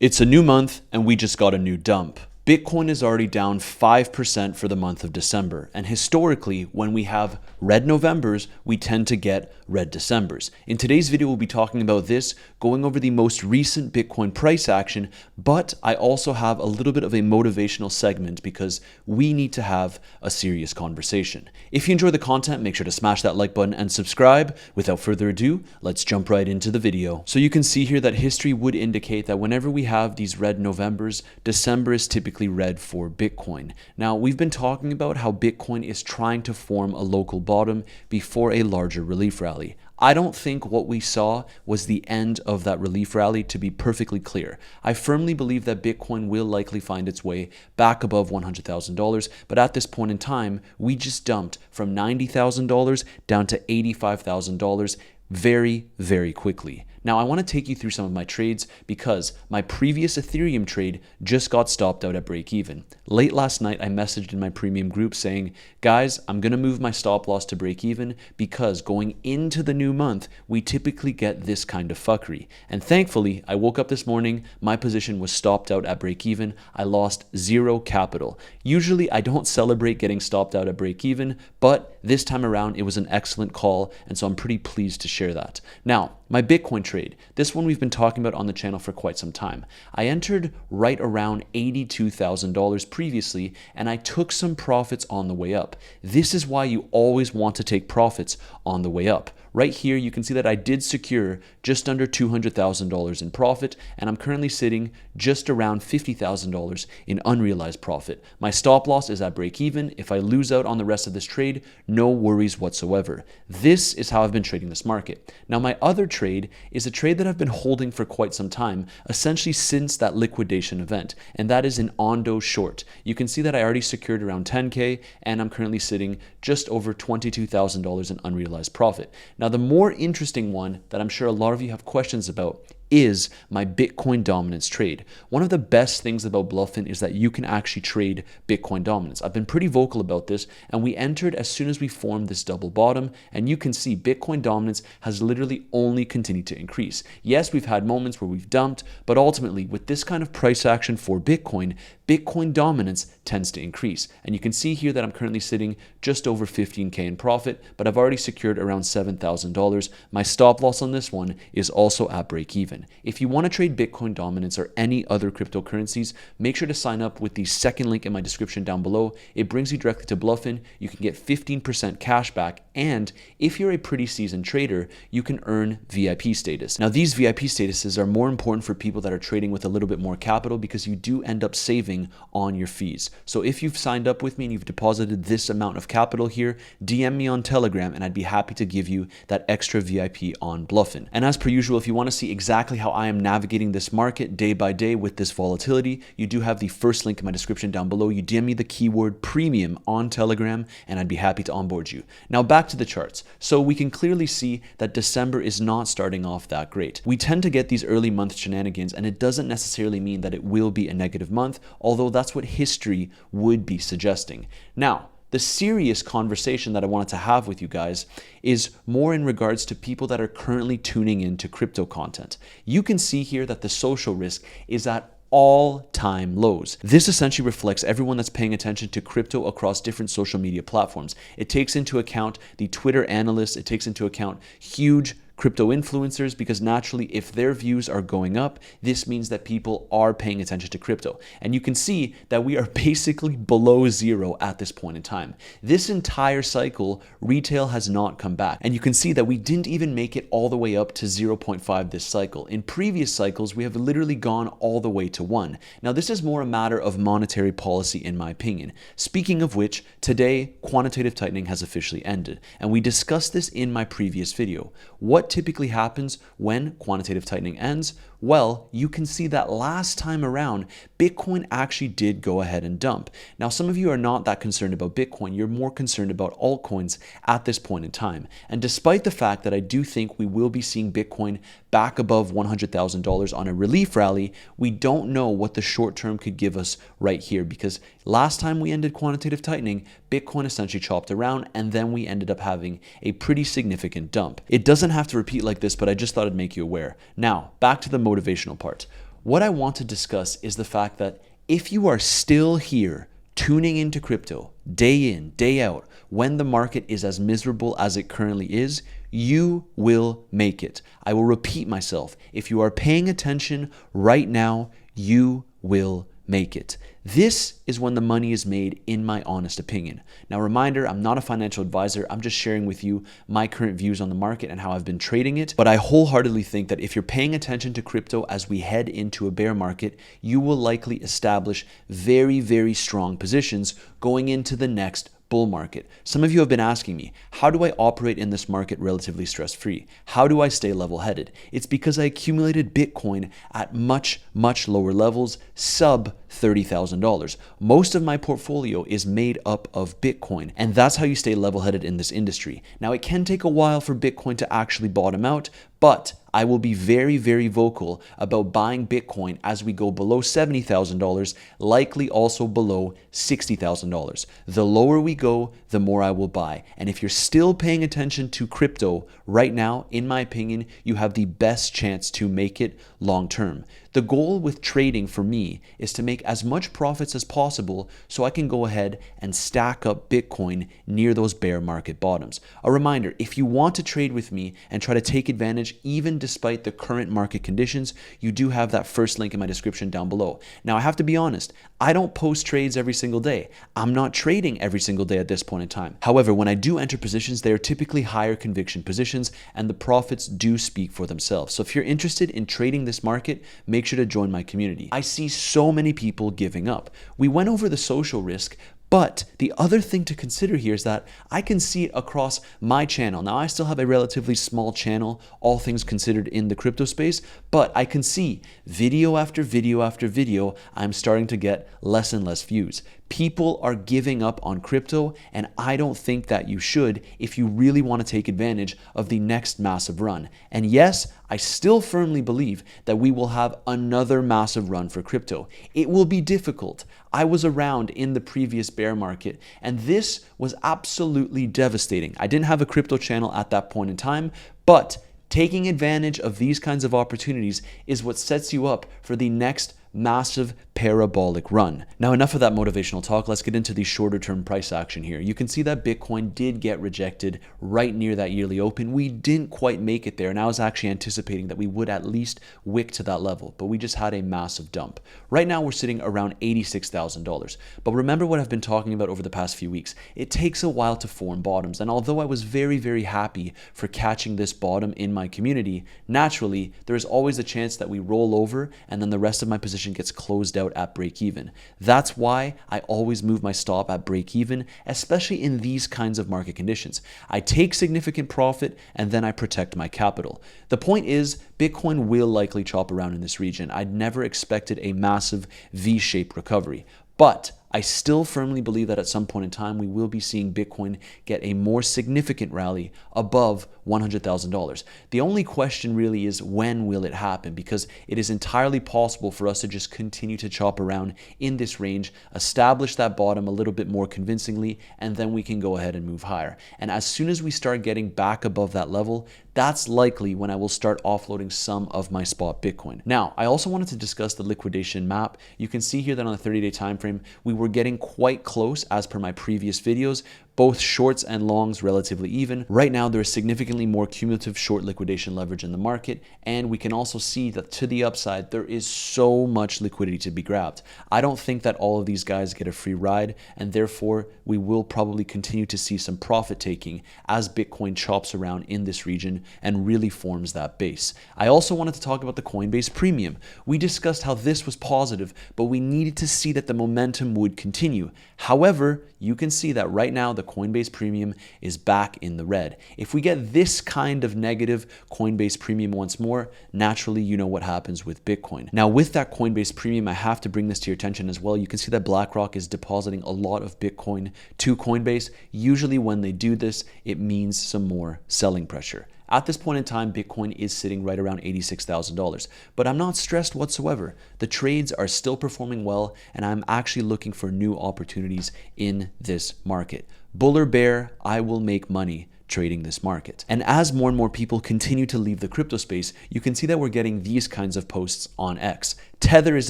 It's a new month and we just got a new dump. Bitcoin is already down 5% for the month of December. And historically, when we have red Novembers, we tend to get red Decembers. In today's video, we'll be talking about this, going over the most recent Bitcoin price action, but I also have a little bit of a motivational segment because we need to have a serious conversation. If you enjoy the content, make sure to smash that like button and subscribe. Without further ado, let's jump right into the video. So you can see here that history would indicate that whenever we have these red Novembers, December is typically red for Bitcoin. Now, we've been talking about how Bitcoin is trying to form a local bottom before a larger relief rally. I don't think what we saw was the end of that relief rally, to be perfectly clear. I firmly believe that Bitcoin will likely find its way back above $100,000, but at this point in time, we just dumped from $90,000 down to $85,000 very, very quickly. Now, I want to take you through some of my trades because my previous Ethereum trade just got stopped out at break even. Late last night, I messaged in my premium group saying, guys, I'm going to move my stop loss to break even because going into the new month, we typically get this kind of fuckery. And thankfully, I woke up this morning, my position was stopped out at break even. I lost zero capital. Usually, I don't celebrate getting stopped out at break even, but this time around, it was an excellent call. And so I'm pretty pleased to share that. Now, my Bitcoin trade, this one we've been talking about on the channel for quite some time. I entered right around $82,000 previously, and I took some profits on the way up. This is why you always want to take profits on the way up. Right here, you can see that I did secure just under $200,000 in profit, and I'm currently sitting just around $50,000 in unrealized profit. My stop loss is at break even. If I lose out on the rest of this trade, no worries whatsoever. This is how I've been trading this market. Now, my other trade is a trade that I've been holding for quite some time, essentially since that liquidation event, and that is an Ondo short. You can see that I already secured around 10K, and I'm currently sitting just over $22,000 in unrealized profit. Now, the more interesting one that I'm sure a lot of you have questions about is my Bitcoin dominance trade. One of the best things about Bluffin is that you can actually trade Bitcoin dominance. I've been pretty vocal about this, and we entered as soon as we formed this double bottom, and you can see Bitcoin dominance has literally only continued to increase. Yes, we've had moments where we've dumped, but ultimately with this kind of price action for Bitcoin, Bitcoin dominance tends to increase. And you can see here that I'm currently sitting just over 15K in profit, but I've already secured around $7,000. My stop loss on this one is also at break even. If you want to trade Bitcoin dominance or any other cryptocurrencies, make sure to sign up with the second link in my description down below. It brings you directly to Bluffin. You can get 15% cash back, and if you're a pretty seasoned trader, you can earn VIP status. Now, these VIP statuses are more important for people that are trading with a little bit more capital because you do end up saving on your fees. So if you've signed up with me and you've deposited this amount of capital here, DM me on Telegram and I'd be happy to give you that extra VIP on Bluffin. And as per usual, if you want to see exactly how I am navigating this market day by day with this volatility, you do have the first link in my description down below. You DM me the keyword premium on Telegram and I'd be happy to onboard you. Now back to the charts. So we can clearly see that December is not starting off that great. We tend to get these early month shenanigans, and it doesn't necessarily mean that it will be a negative month, although that's what history would be suggesting. Now, the serious conversation that I wanted to have with you guys is more in regards to people that are currently tuning into crypto content. You can see here that the social risk is at all-time lows. This essentially reflects everyone that's paying attention to crypto across different social media platforms. It takes into account the Twitter analysts, it takes into account huge crypto influencers, because naturally if their views are going up, this means that people are paying attention to crypto. And you can see that we are basically below zero at this point in time. This entire cycle, retail has not come back. And you can see that we didn't even make it all the way up to 0.5 this cycle. In previous cycles, we have literally gone all the way to 1. Now, this is more a matter of monetary policy in my opinion. Speaking of which, today, quantitative tightening has officially ended. And we discussed this in my previous video. What typically happens when quantitative tightening ends? Well, you can see that last time around, Bitcoin actually did go ahead and dump. Now, some of you are not that concerned about Bitcoin. You're more concerned about altcoins at this point in time. And despite the fact that I do think we will be seeing Bitcoin back above $100,000 on a relief rally, we don't know what the short term could give us right here, because last time we ended quantitative tightening, Bitcoin essentially chopped around and then we ended up having a pretty significant dump. It doesn't have to repeat like this, but I just thought I'd make you aware. Now, back to the motivational part. What I want to discuss is the fact that if you are still here tuning into crypto day in, day out, when the market is as miserable as it currently is, you will make it. I will repeat myself. If you are paying attention right now, you will make it. This is when the money is made, in my honest opinion. Now, reminder, I'm not a financial advisor. I'm just sharing with you my current views on the market and how I've been trading it. But I wholeheartedly think that if you're paying attention to crypto as we head into a bear market, you will likely establish very, very strong positions going into the next bull market. Some of you have been asking me, how do I operate in this market relatively stress-free? How do I stay level-headed? It's because I accumulated Bitcoin at much, much lower levels, sub $30,000. Most of my portfolio is made up of Bitcoin, and that's how you stay level-headed in this industry. Now, it can take a while for Bitcoin to actually bottom out, but I will be very, very vocal about buying Bitcoin as we go below $70,000, likely also below $60,000. The lower we go, the more I will buy. And if you're still paying attention to crypto right now, in my opinion, you have the best chance to make it long term. The goal with trading for me is to make as much profits as possible so I can go ahead and stack up Bitcoin near those bear market bottoms. A reminder, if you want to trade with me and try to take advantage even despite the current market conditions, you do have that first link in my description down below. Now, I have to be honest, I don't post trades every single day. I'm not trading every single day at this point in time. However, when I do enter positions, they are typically higher conviction positions and the profits do speak for themselves. So if you're interested in trading this market, make sure to join my community. I see so many people giving up. We went over the social risk, but the other thing to consider here is that I can see it across my channel. Now, I still have a relatively small channel, all things considered, in the crypto space, but I can see video after video after video, I'm starting to get less and less views. People are giving up on crypto, and I don't think that you should if you really want to take advantage of the next massive run. And yes, I still firmly believe that we will have another massive run for crypto. It will be difficult. I was around in the previous bear market, and this was absolutely devastating. I didn't have a crypto channel at that point in time, but taking advantage of these kinds of opportunities is what sets you up for the next massive parabolic run. Now, enough of that motivational talk. Let's get into the shorter term price action here. You can see that Bitcoin did get rejected right near that yearly open. We didn't quite make it there, and I was actually anticipating that we would at least wick to that level, but we just had a massive dump. Right now, we're sitting around $86,000. But remember what I've been talking about over the past few weeks. It takes a while to form bottoms, and although I was very, very happy for catching this bottom in my community, naturally, there is always a chance that we roll over and then the rest of my position gets closed out at break even. That's why I always move my stop at break even, especially in these kinds of market conditions. I take significant profit and then I protect my capital. The point is, Bitcoin will likely chop around in this region. I'd never expected a massive V-shaped recovery, but I still firmly believe that at some point in time, we will be seeing Bitcoin get a more significant rally above $100,000. The only question really is, when will it happen? Because it is entirely possible for us to just continue to chop around in this range, establish that bottom a little bit more convincingly, and then we can go ahead and move higher. And as soon as we start getting back above that level, that's likely when I will start offloading some of my spot Bitcoin. Now, I also wanted to discuss the liquidation map. You can see here that on a 30-day time frame, we were getting quite close as per my previous videos, both shorts and longs relatively even. Right now, there is significantly more cumulative short liquidation leverage in the market, and we can also see that to the upside, there is so much liquidity to be grabbed. I don't think that all of these guys get a free ride, and therefore, we will probably continue to see some profit taking as Bitcoin chops around in this region and really forms that base. I also wanted to talk about the Coinbase premium. We discussed how this was positive, but we needed to see that the momentum would continue. However, you can see that right now the Coinbase premium is back in the red. If we get this kind of negative Coinbase premium once more, naturally you know what happens with Bitcoin. Now, with that Coinbase premium, I have to bring this to your attention as well. You can see that BlackRock is depositing a lot of Bitcoin to Coinbase. Usually when they do this, it means some more selling pressure. At this point in time, Bitcoin is sitting right around $86,000, but I'm not stressed whatsoever. The trades are still performing well, and I'm actually looking for new opportunities in this market. Bull or bear, I will make money trading this market. And as more and more people continue to leave the crypto space, you can see that we're getting these kinds of posts on X. Tether is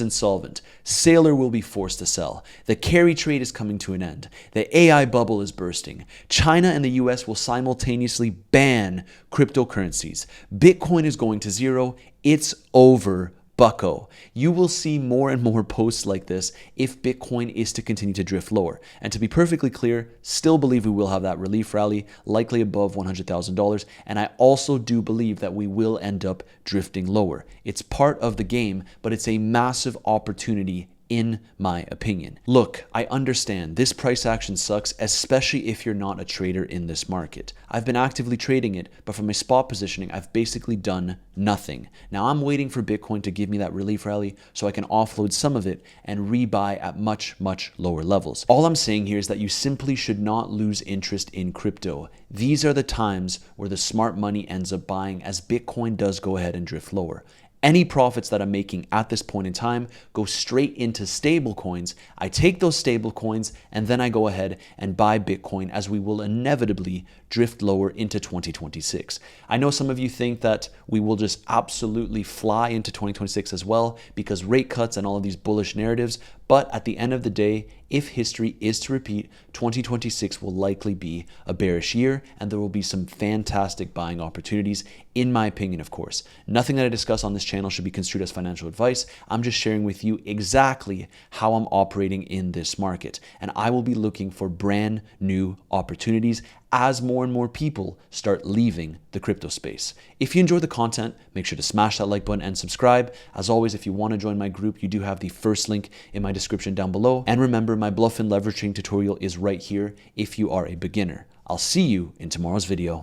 insolvent. Sailor will be forced to sell. The carry trade is coming to an end. The AI bubble is bursting. China and the US will simultaneously ban cryptocurrencies. Bitcoin is going to zero. It's over. Bucko. You will see more and more posts like this if Bitcoin is to continue to drift lower. And to be perfectly clear, still believe we will have that relief rally, likely above $100,000. And I also do believe that we will end up drifting lower. It's part of the game, but it's a massive opportunity in my opinion. Look, I understand this price action sucks, especially if you're not a trader in this market. I've been actively trading it, but from my spot positioning, I've basically done nothing. Now I'm waiting for Bitcoin to give me that relief rally so I can offload some of it and rebuy at much, much lower levels. All I'm saying here is that you simply should not lose interest in crypto. These are the times where the smart money ends up buying as Bitcoin does go ahead and drift lower. Any profits that I'm making at this point in time go straight into stable coins. I take those stable coins and then I go ahead and buy Bitcoin as we will inevitably drift lower into 2026. I know some of you think that we will just absolutely fly into 2026 as well because rate cuts and all of these bullish narratives, but at the end of the day, if history is to repeat, 2026 will likely be a bearish year and there will be some fantastic buying opportunities, in my opinion, of course. Nothing that I discuss on this channel should be construed as financial advice. I'm just sharing with you exactly how I'm operating in this market. And I will be looking for brand new opportunities as more and more people start leaving the crypto space. If you enjoyed the content, make sure to smash that like button and subscribe. As always, if you want to join my group, you do have the first link in my description down below. And remember, my bluff and leveraging tutorial is right here if you are a beginner. I'll see you in tomorrow's video.